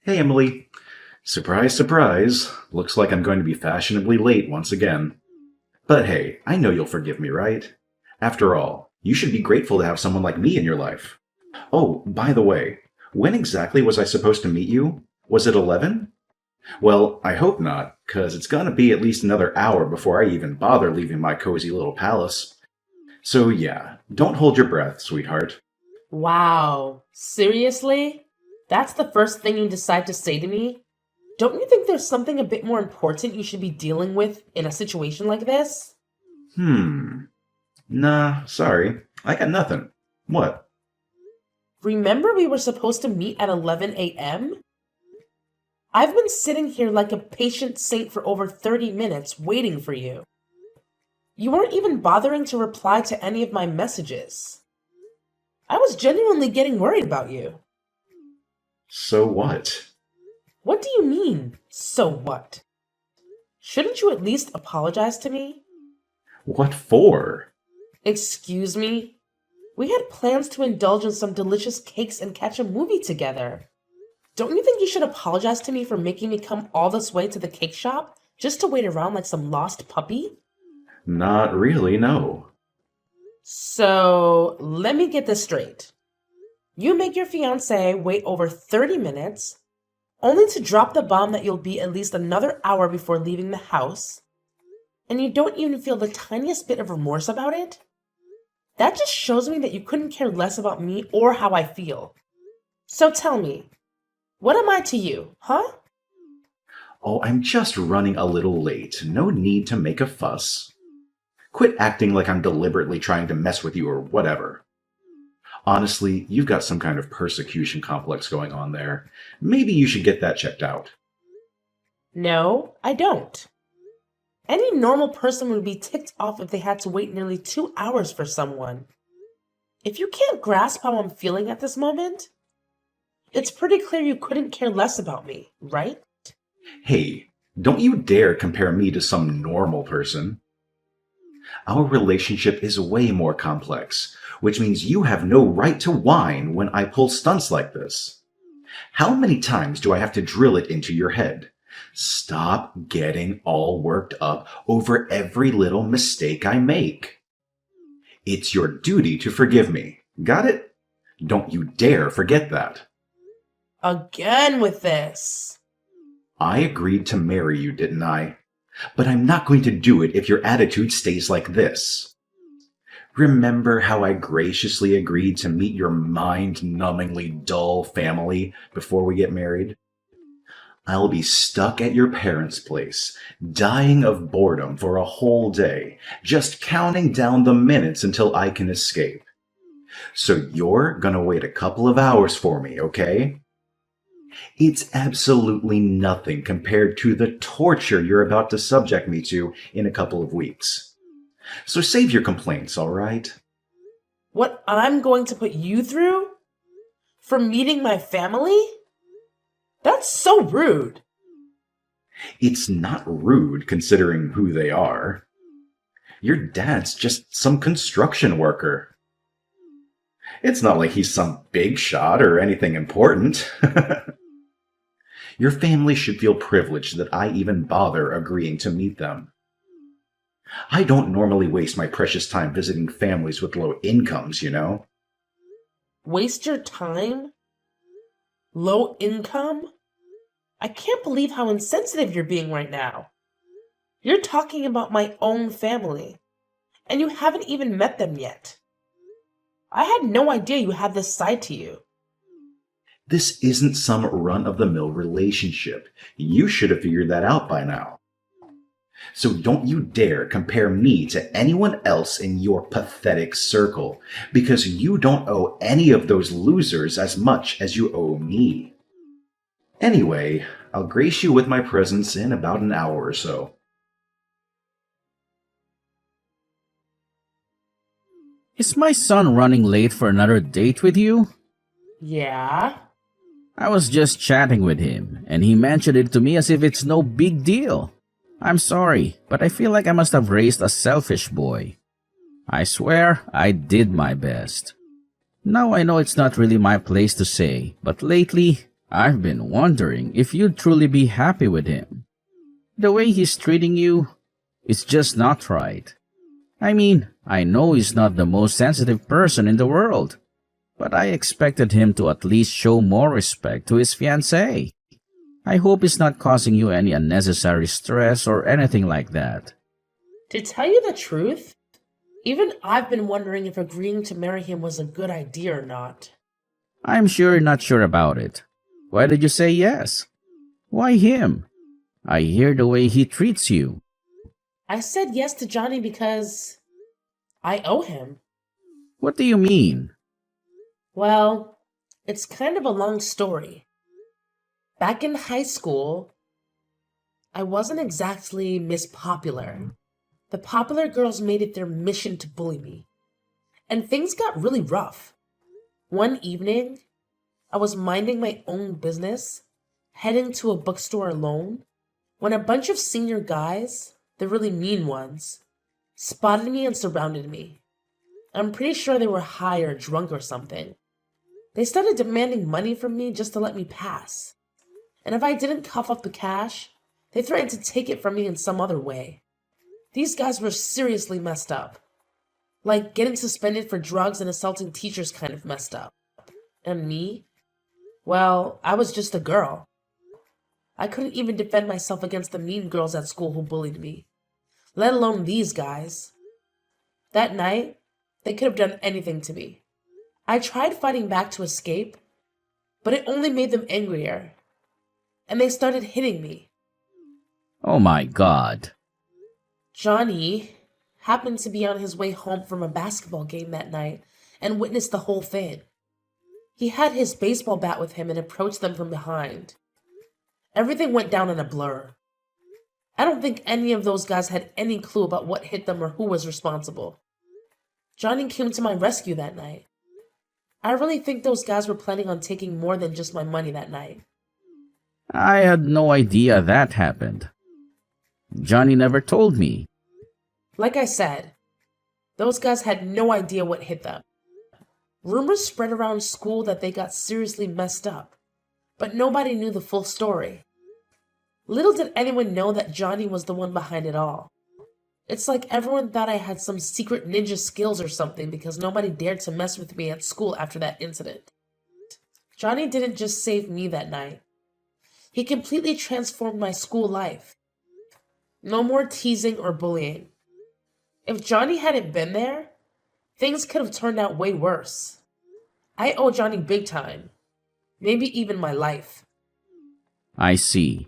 Hey, Emily. Surprise, surprise. Looks like I'm going to be fashionably late once again. But hey, I know you'll forgive me, right? After all, you should be grateful to have someone like me in your life. Oh, by the way, when exactly was I supposed to meet you? Was it 11? Well, I hope not, 'cause it's gonna be at least another hour before I even bother leaving my cozy little palace. So yeah, don't hold your breath, sweetheart. Wow, seriously? That's the first thing you decide to say to me? Don't you think there's something a bit more important you should be dealing with in a situation like this? Hmm. Nah, sorry. I got nothing. What? Remember we were supposed to meet at 11 a.m.? I've been sitting here like a patient saint for over 30 minutes waiting for you. You weren't even bothering to reply to any of my messages. I was genuinely getting worried about you. So what? What do you mean, so what? Shouldn't you at least apologize to me? What for? Excuse me? We had plans to indulge in some delicious cakes and catch a movie together. Don't you think you should apologize to me for making me come all this way to the cake shop just to wait around like some lost puppy? Not really, no. So, let me get this straight. You make your fiancé wait over 30 minutes, only to drop the bomb that you'll be at least another hour before leaving the house, and you don't even feel the tiniest bit of remorse about it? That just shows me that you couldn't care less about me or how I feel. So tell me, what am I to you, huh? Oh, I'm just running a little late. No need to make a fuss. Quit acting like I'm deliberately trying to mess with you or whatever. Honestly, you've got some kind of persecution complex going on there. Maybe you should get that checked out. No, I don't. Any normal person would be ticked off if they had to wait nearly 2 hours for someone. If you can't grasp how I'm feeling at this moment, it's pretty clear you couldn't care less about me, right? Hey, don't you dare compare me to some normal person. Our relationship is way more complex, which means you have no right to whine when I pull stunts like this. How many times do I have to drill it into your head? Stop getting all worked up over every little mistake I make. It's your duty to forgive me. Got it? Don't you dare forget that. Again with this. I agreed to marry you, didn't I? But I'm not going to do it if your attitude stays like this. Remember how I graciously agreed to meet your mind-numbingly dull family before we get married? I'll be stuck at your parents' place, dying of boredom for a whole day, just counting down the minutes until I can escape. So you're gonna wait a couple of hours for me, okay? It's absolutely nothing compared to the torture you're about to subject me to in a couple of weeks. So save your complaints, all right? What I'm going to put you through? For meeting my family? That's so rude. It's not rude considering who they are. Your dad's just some construction worker. It's not like he's some big shot or anything important. Your family should feel privileged that I even bother agreeing to meet them. I don't normally waste my precious time visiting families with low incomes, you know? Waste your time? Low income? I can't believe how insensitive you're being right now. You're talking about my own family, and you haven't even met them yet. I had no idea you had this side to you. This isn't some run-of-the-mill relationship. You should have figured that out by now. So don't you dare compare me to anyone else in your pathetic circle, because you don't owe any of those losers as much as you owe me. Anyway, I'll grace you with my presence in about an hour or so. Is my son running late for another date with you? Yeah? I was just chatting with him, and he mentioned it to me as if it's no big deal. I'm sorry, but I feel like I must have raised a selfish boy. I swear I did my best. Now I know it's not really my place to say, but lately, I've been wondering if you'd truly be happy with him. The way he's treating you is just not right. I mean, I know he's not the most sensitive person in the world, but I expected him to at least show more respect to his fiancée. I hope he's not causing you any unnecessary stress or anything like that. To tell you the truth, even I've been wondering if agreeing to marry him was a good idea or not. I'm sure you're not sure about it. Why did you say yes? Why him? I hear the way he treats you. I said yes to Johnny because I owe him. What do you mean? Well, it's kind of a long story. Back in high school, I wasn't exactly Miss Popular. The popular girls made it their mission to bully me. And things got really rough. One evening, I was minding my own business, heading to a bookstore alone, when a bunch of senior guys, the really mean ones, spotted me and surrounded me. I'm pretty sure they were high or drunk or something. They started demanding money from me just to let me pass. And if I didn't cough up the cash, they threatened to take it from me in some other way. These guys were seriously messed up. Like getting suspended for drugs and assaulting teachers kind of messed up. And me? Well, I was just a girl. I couldn't even defend myself against the mean girls at school who bullied me, let alone these guys. That night, they could have done anything to me. I tried fighting back to escape, but it only made them angrier. And they started hitting me. Oh my God. Johnny happened to be on his way home from a basketball game that night and witnessed the whole thing. He had his baseball bat with him and approached them from behind. Everything went down in a blur. I don't think any of those guys had any clue about what hit them or who was responsible. Johnny came to my rescue that night. I really think those guys were planning on taking more than just my money that night. I had no idea that happened. Johnny never told me. Like I said, those guys had no idea what hit them. Rumors spread around school that they got seriously messed up, but nobody knew the full story. Little did anyone know that Johnny was the one behind it all. It's like everyone thought I had some secret ninja skills or something because nobody dared to mess with me at school after that incident. Johnny didn't just save me that night. He completely transformed my school life. No more teasing or bullying. If Johnny hadn't been there, things could have turned out way worse. I owe Johnny big time. Maybe even my life. I see.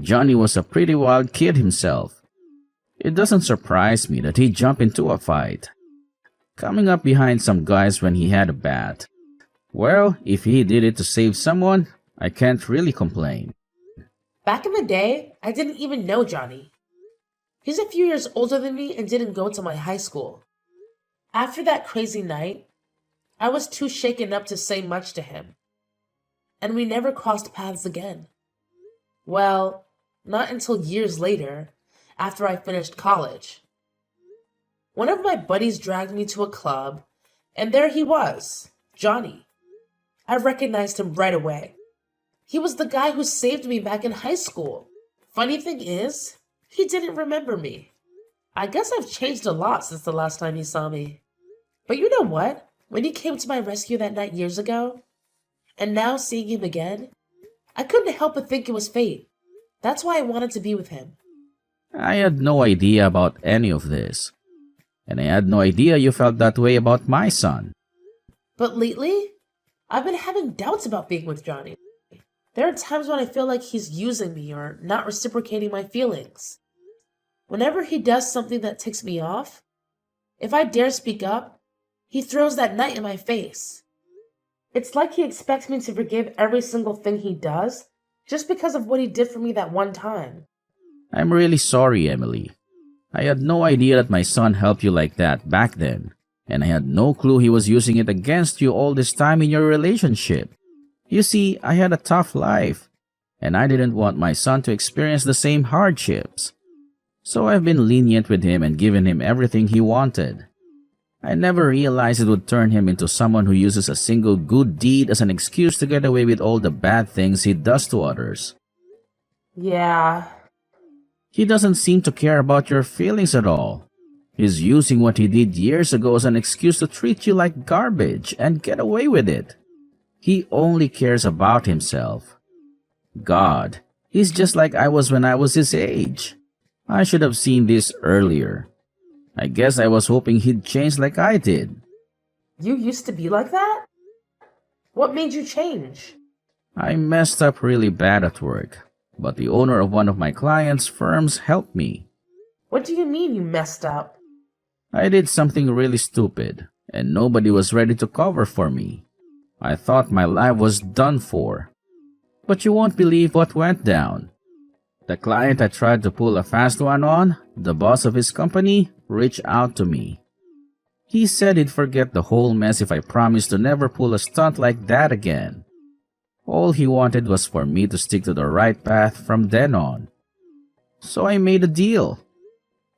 Johnny was a pretty wild kid himself. It doesn't surprise me that he jumped into a fight, coming up behind some guys when he had a bat. Well, if he did it to save someone, I can't really complain. Back in the day, I didn't even know Johnny. He's a few years older than me and didn't go to my high school. After that crazy night, I was too shaken up to say much to him. And we never crossed paths again. Well, not until years later, after I finished college. One of my buddies dragged me to a club, and there he was, Johnny. I recognized him right away. He was the guy who saved me back in high school. Funny thing is, he didn't remember me. I guess I've changed a lot since the last time he saw me. But you know what? When he came to my rescue that night years ago, and now seeing him again, I couldn't help but think it was fate. That's why I wanted to be with him. I had no idea about any of this. And I had no idea you felt that way about my son. But lately, I've been having doubts about being with Johnny. There are times when I feel like he's using me or not reciprocating my feelings. Whenever he does something that ticks me off, if I dare speak up, he throws that knife in my face. It's like he expects me to forgive every single thing he does just because of what he did for me that one time. I'm really sorry, Emily. I had no idea that my son helped you like that back then, and I had no clue he was using it against you all this time in your relationship. You see, I had a tough life, and I didn't want my son to experience the same hardships. So I've been lenient with him and given him everything he wanted. I never realized it would turn him into someone who uses a single good deed as an excuse to get away with all the bad things he does to others. Yeah. He doesn't seem to care about your feelings at all. He's using what he did years ago as an excuse to treat you like garbage and get away with it. He only cares about himself. God, he's just like I was when I was his age. I should have seen this earlier. I guess I was hoping he'd change like I did. You used to be like that? What made you change? I messed up really bad at work, but the owner of one of my clients' firms helped me. What do you mean you messed up? I did something really stupid, and nobody was ready to cover for me. I thought my life was done for. But you won't believe what went down. The client I tried to pull a fast one on, the boss of his company, reached out to me. He said he'd forget the whole mess if I promised to never pull a stunt like that again. All he wanted was for me to stick to the right path from then on. So I made a deal.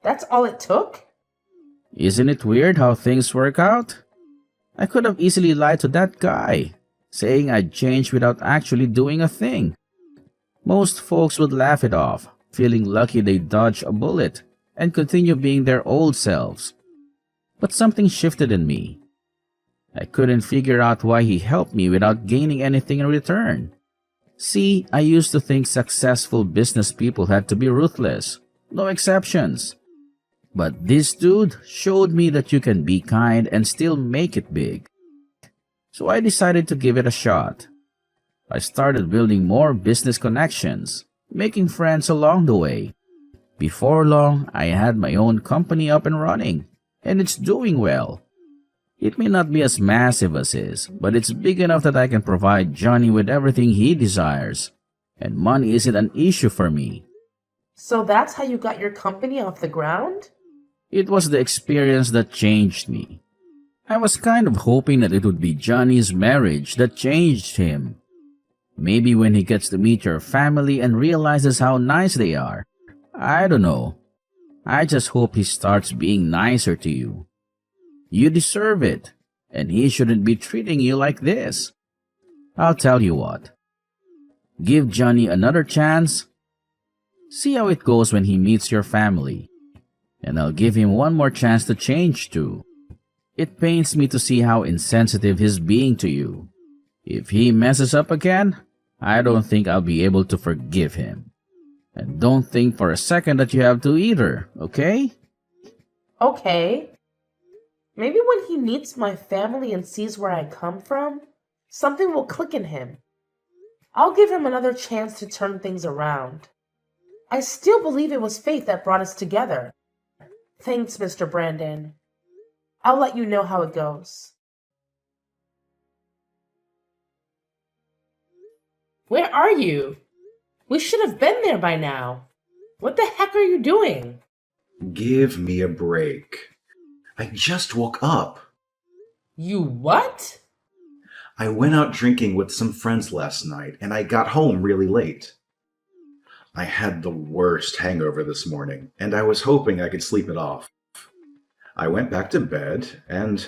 That's all it took? Isn't it weird how things work out? I could have easily lied to that guy, saying I'd change without actually doing a thing. Most folks would laugh it off, feeling lucky they dodged a bullet and continue being their old selves. But something shifted in me. I couldn't figure out why he helped me without gaining anything in return. See, I used to think successful business people had to be ruthless, no exceptions. But this dude showed me that you can be kind and still make it big. So I decided to give it a shot. I started building more business connections, making friends along the way. Before long, I had my own company up and running, and it's doing well. It may not be as massive as his, but it's big enough that I can provide Johnny with everything he desires, and money isn't an issue for me. So that's how you got your company off the ground? It was the experience that changed me. I was kind of hoping that it would be Johnny's marriage that changed him. Maybe when he gets to meet your family and realizes how nice they are. I don't know. I just hope he starts being nicer to you. You deserve it, and he shouldn't be treating you like this. I'll tell you what. Give Johnny another chance. See how it goes when he meets your family. And I'll give him one more chance to change too. It pains me to see how insensitive he's being to you. If he messes up again, I don't think I'll be able to forgive him. And don't think for a second that you have to either, okay? Okay. Maybe when he meets my family and sees where I come from, something will click in him. I'll give him another chance to turn things around. I still believe it was fate that brought us together. Thanks, Mr. Brandon. I'll let you know how it goes. Where are you? We should have been there by now. What the heck are you doing? Give me a break. I just woke up. You what? I went out drinking with some friends last night, and I got home really late. I had the worst hangover this morning, and I was hoping I could sleep it off. I went back to bed, and,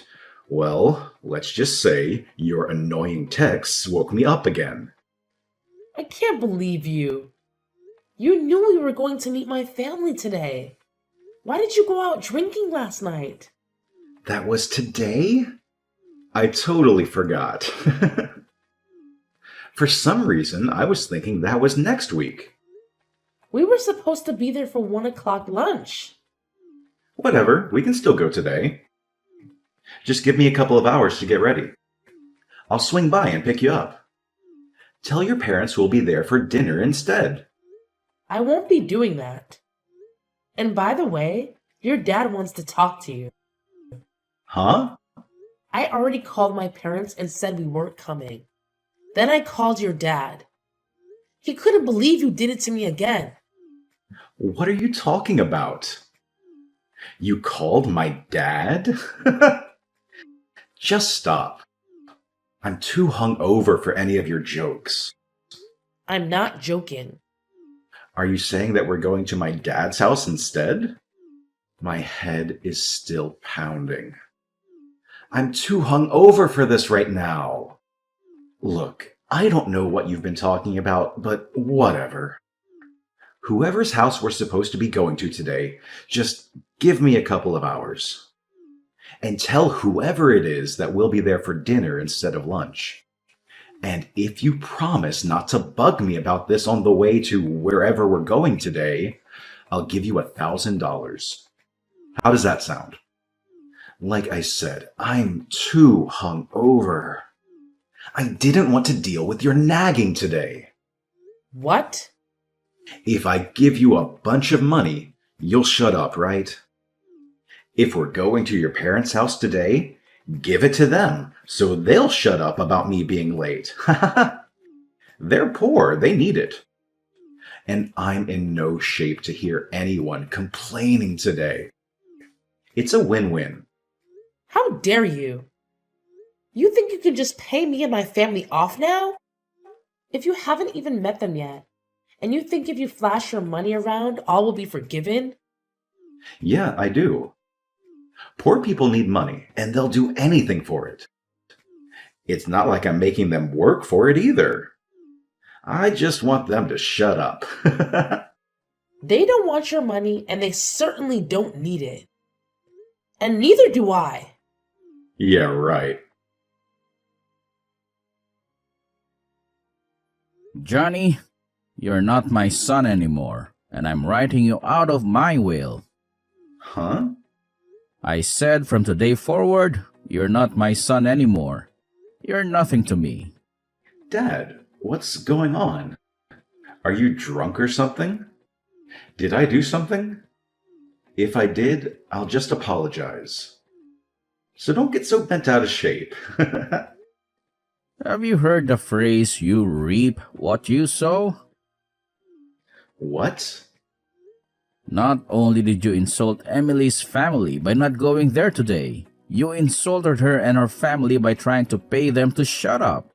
well, let's just say your annoying texts woke me up again. I can't believe you. You knew we were going to meet my family today. Why did you go out drinking last night? That was today? I totally forgot. For some reason, I was thinking that was next week. We were supposed to be there for 1 o'clock lunch. Whatever, we can still go today. Just give me a couple of hours to get ready. I'll swing by and pick you up. Tell your parents we'll be there for dinner instead. I won't be doing that. And by the way, your dad wants to talk to you. Huh? I already called my parents and said we weren't coming. Then I called your dad. He couldn't believe you did it to me again. What are you talking about? You called my dad? Just stop. I'm too hungover for any of your jokes. I'm not joking. Are you saying that we're going to my dad's house instead? My head is still pounding. I'm too hungover for this right now. Look, I don't know what you've been talking about, but whatever. Whoever's house we're supposed to be going to today, just give me a couple of hours. And tell whoever it is that we'll be there for dinner instead of lunch. And if you promise not to bug me about this on the way to wherever we're going today, I'll give you $1,000. How does that sound? Like I said, I'm too hungover. I didn't want to deal with your nagging today. What? If I give you a bunch of money, you'll shut up, right? If we're going to your parents' house today, give it to them so they'll shut up about me being late. They're poor, they need it. And I'm in no shape to hear anyone complaining today. It's a win-win. How dare you? You think you can just pay me and my family off now? If you haven't even met them yet, and you think if you flash your money around, all will be forgiven? Yeah, I do. Poor people need money, and they'll do anything for it. It's not like I'm making them work for it either. I just want them to shut up. They don't want your money, and they certainly don't need it. And neither do I. Yeah, right. Johnny, you're not my son anymore, and I'm writing you out of my will. Huh? I said from today forward, you're not my son anymore. You're nothing to me. Dad, what's going on? Are you drunk or something? Did I do something? If I did, I'll just apologize. So don't get so bent out of shape. Have you heard the phrase, you reap what you sow? What? Not only did you insult Emily's family by not going there today, you insulted her and her family by trying to pay them to shut up.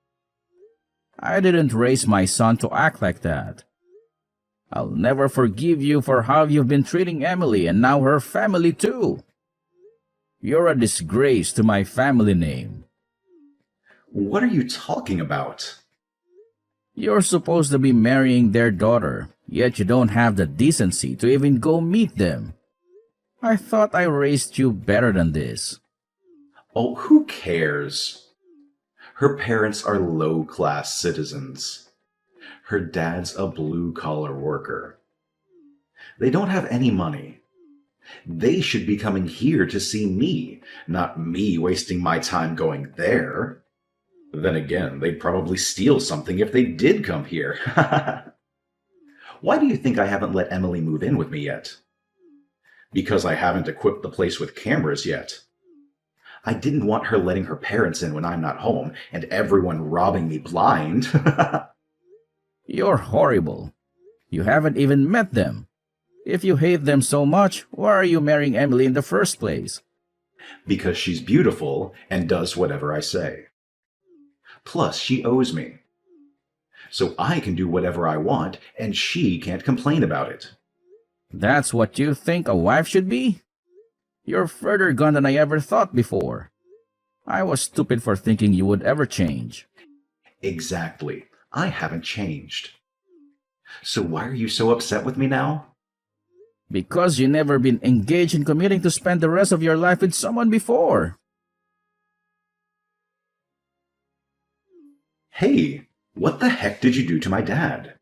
I didn't raise my son to act like that. I'll never forgive you for how you've been treating Emily and now her family too. You're a disgrace to my family name. What are you talking about? You're supposed to be marrying their daughter, yet you don't have the decency to even go meet them. I thought I raised you better than this. Oh, who cares? Her parents are low-class citizens. Her dad's a blue-collar worker. They don't have any money. They should be coming here to see me, not me wasting my time going there. Then again, they'd probably steal something if they did come here. Why do you think I haven't let Emily move in with me yet? Because I haven't equipped the place with cameras yet. I didn't want her letting her parents in when I'm not home and everyone robbing me blind. You're horrible. You haven't even met them. If you hate them so much, why are you marrying Emily in the first place? Because she's beautiful and does whatever I say. Plus, she owes me. So I can do whatever I want, and she can't complain about it. That's what you think a wife should be? You're further gone than I ever thought before. I was stupid for thinking you would ever change. Exactly. I haven't changed. So why are you so upset with me now? Because you never been engaged in committing to spend the rest of your life with someone before. Hey, what the heck did you do to my dad?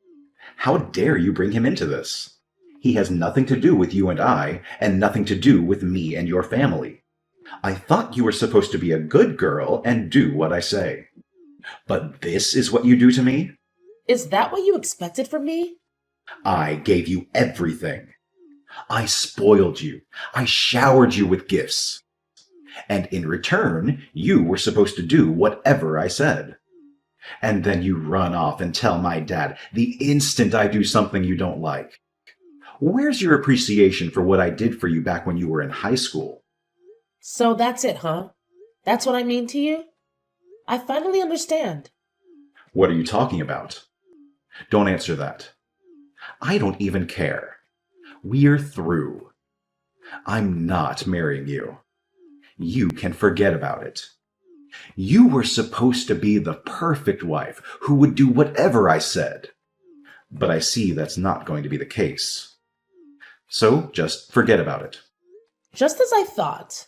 How dare you bring him into this? He has nothing to do with you and I, and nothing to do with me and your family. I thought you were supposed to be a good girl and do what I say. But this is what you do to me? Is that what you expected from me? I gave you everything. I spoiled you. I showered you with gifts. And in return, you were supposed to do whatever I said. And then you run off and tell my dad the instant I do something you don't like. Where's your appreciation for what I did for you back when you were in high school? So that's it, huh? That's what I mean to you? I finally understand. What are you talking about? Don't answer that. I don't even care. We're through. I'm not marrying you. You can forget about it. You were supposed to be the perfect wife who would do whatever I said. But I see that's not going to be the case. So just forget about it. Just as I thought.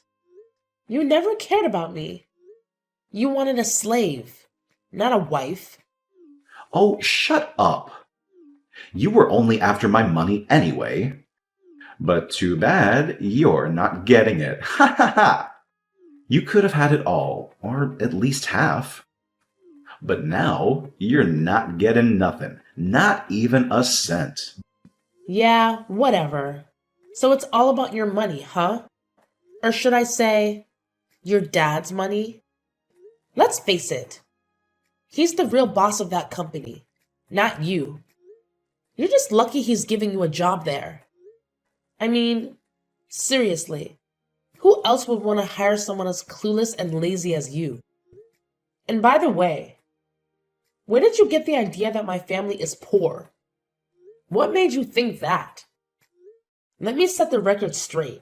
You never cared about me. You wanted a slave, not a wife. Oh, shut up. You were only after my money anyway. But too bad you're not getting it. Ha ha ha! You could have had it all, or at least half. But now you're not getting nothing, not even a cent. Yeah, whatever. So it's all about your money, huh? Or should I say, your dad's money? Let's face it. He's the real boss of that company, not you. You're just lucky he's giving you a job there. I mean, seriously, who else would want to hire someone as clueless and lazy as you? And by the way, where did you get the idea that my family is poor? What made you think that? Let me set the record straight.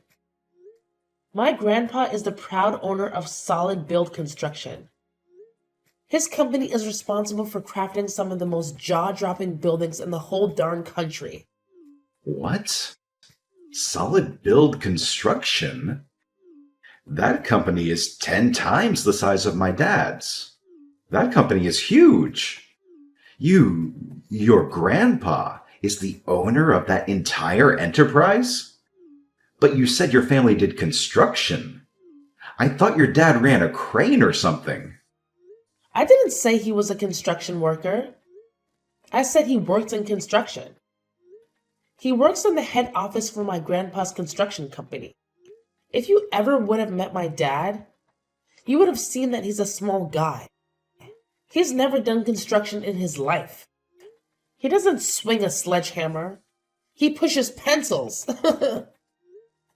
My grandpa is the proud owner of Solid Build Construction. His company is responsible for crafting some of the most jaw-dropping buildings in the whole darn country. What? Solid Build Construction? That company is 10 times the size of my dad's. That company is huge. Your grandpa, is the owner of that entire enterprise? But you said your family did construction. I thought your dad ran a crane or something. I didn't say he was a construction worker. I said he worked in construction. He works in the head office for my grandpa's construction company. If you ever would have met my dad, you would have seen that he's a small guy. He's never done construction in his life. He doesn't swing a sledgehammer. He pushes pencils.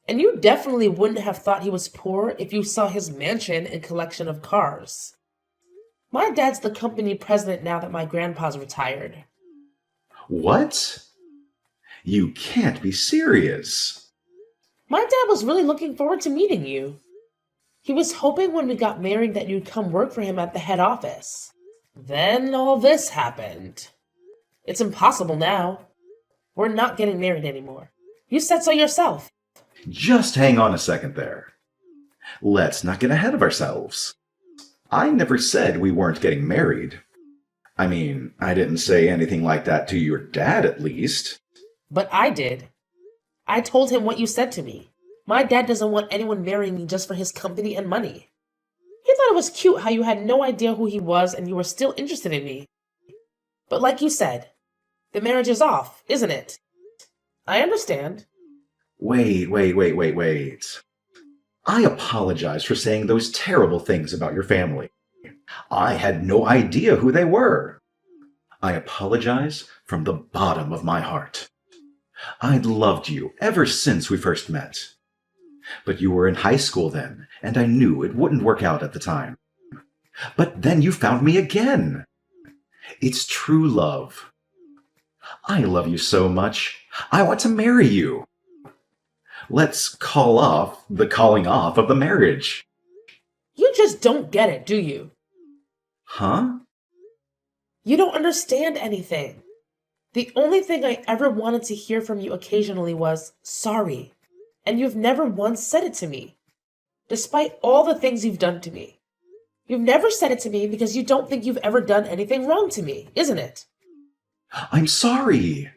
And you definitely wouldn't have thought he was poor if you saw his mansion and collection of cars. My dad's the company president now that my grandpa's retired. What? You can't be serious. My dad was really looking forward to meeting you. He was hoping when we got married that you'd come work for him at the head office. Then all this happened. It's impossible now. We're not getting married anymore. You said so yourself. Just hang on a second there. Let's not get ahead of ourselves. I never said we weren't getting married. I mean, I didn't say anything like that to your dad, at least. But I did. I told him what you said to me. My dad doesn't want anyone marrying me just for his company and money. He thought it was cute how you had no idea who he was and you were still interested in me. But like you said, the marriage is off, isn't it? I understand. Wait. I apologize for saying those terrible things about your family. I had no idea who they were. I apologize from the bottom of my heart. I'd loved you ever since we first met. But you were in high school then, and I knew it wouldn't work out at the time. But then you found me again. It's true love. I love you so much. I want to marry you. Let's call off the calling off of the marriage. You just don't get it, do you? Huh? You don't understand anything. The only thing I ever wanted to hear from you occasionally was sorry. And you've never once said it to me. Despite all the things you've done to me. You've never said it to me because you don't think you've ever done anything wrong to me, isn't it? I'm sorry.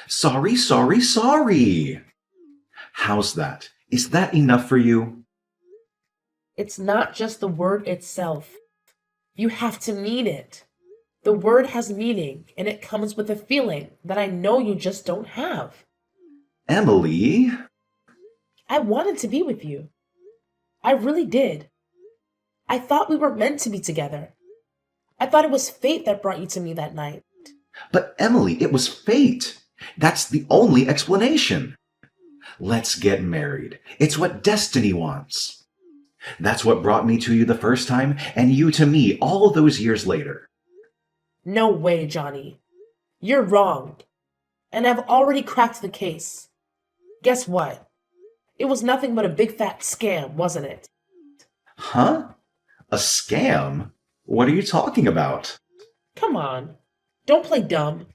Sorry. How's that? Is that enough for you? It's not just the word itself. You have to mean it. The word has meaning, and it comes with a feeling that I know you just don't have. Emily? I wanted to be with you. I really did. I thought we were meant to be together. I thought it was fate that brought you to me that night. But Emily, it was fate. That's the only explanation. Let's get married. It's what destiny wants. That's what brought me to you the first time, and you to me all those years later. No way, Johnny. You're wrong. And I've already cracked the case. Guess what? It was nothing but a big fat scam, wasn't it? Huh? A scam? What are you talking about? Come on. Don't play dumb.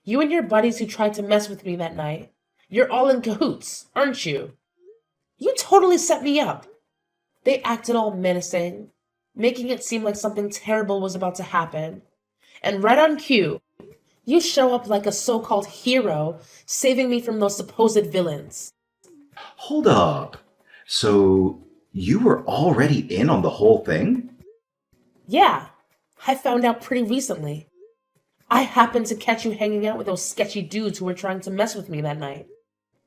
You and your buddies who tried to mess with me that night, you're all in cahoots, aren't you? You totally set me up. They acted all menacing, making it seem like something terrible was about to happen. And right on cue, you show up like a so-called hero, saving me from those supposed villains. Hold up. So, you were already in on the whole thing? Yeah, I found out pretty recently. I happened to catch you hanging out with those sketchy dudes who were trying to mess with me that night.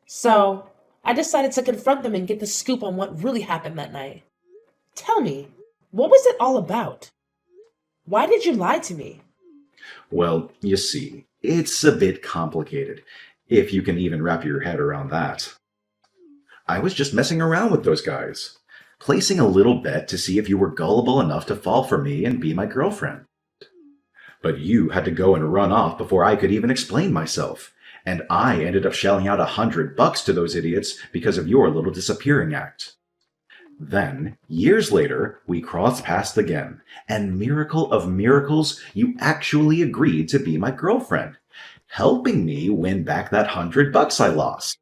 So, I decided to confront them and get the scoop on what really happened that night. Tell me, what was it all about? Why did you lie to me? Well, you see, it's a bit complicated, if you can even wrap your head around that. I was just messing around with those guys, placing a little bet to see if you were gullible enough to fall for me and be my girlfriend. But you had to go and run off before I could even explain myself, and I ended up shelling out $100 to those idiots because of your little disappearing act. Then, years later, we crossed paths again, and miracle of miracles, you actually agreed to be my girlfriend, helping me win back that $100 I lost.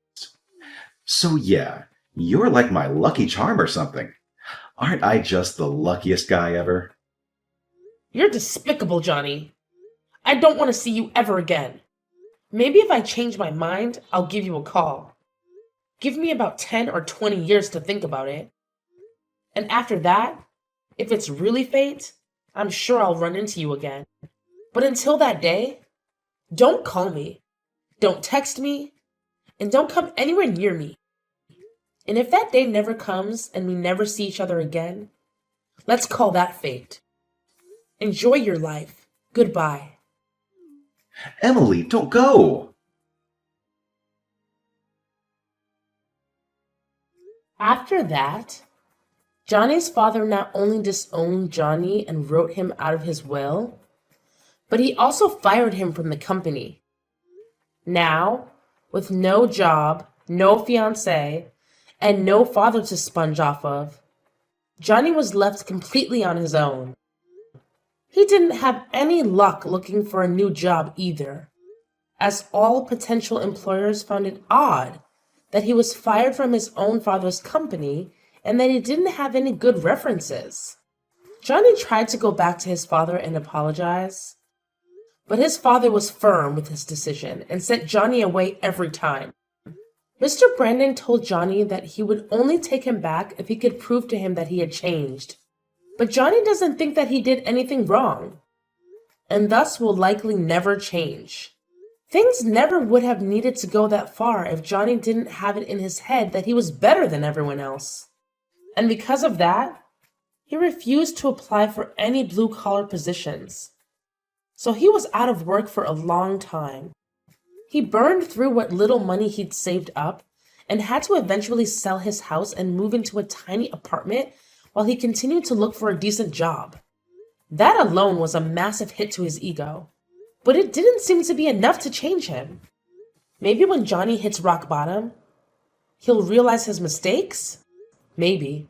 So yeah, you're like my lucky charm or something. Aren't I just the luckiest guy ever? You're despicable, Johnny. I don't want to see you ever again. Maybe if I change my mind, I'll give you a call. Give me about 10 or 20 years to think about it. And after that, if it's really fate, I'm sure I'll run into you again. But until that day, don't call me, don't text me, and don't come anywhere near me. And if that day never comes and we never see each other again, let's call that fate. Enjoy your life. Goodbye. Emily, don't go! After that, Johnny's father not only disowned Johnny and wrote him out of his will, but he also fired him from the company. Now, with no job, no fiancé, and no father to sponge off of, Johnny was left completely on his own. He didn't have any luck looking for a new job either, as all potential employers found it odd that he was fired from his own father's company and that he didn't have any good references. Johnny tried to go back to his father and apologize, but his father was firm with his decision and sent Johnny away every time. Mr. Brandon told Johnny that he would only take him back if he could prove to him that he had changed. But Johnny doesn't think that he did anything wrong, and thus will likely never change. Things never would have needed to go that far if Johnny didn't have it in his head that he was better than everyone else. And because of that, he refused to apply for any blue-collar positions. So he was out of work for a long time. He burned through what little money he'd saved up and had to eventually sell his house and move into a tiny apartment while he continued to look for a decent job. That alone was a massive hit to his ego, but it didn't seem to be enough to change him. Maybe when Johnny hits rock bottom, he'll realize his mistakes? Maybe.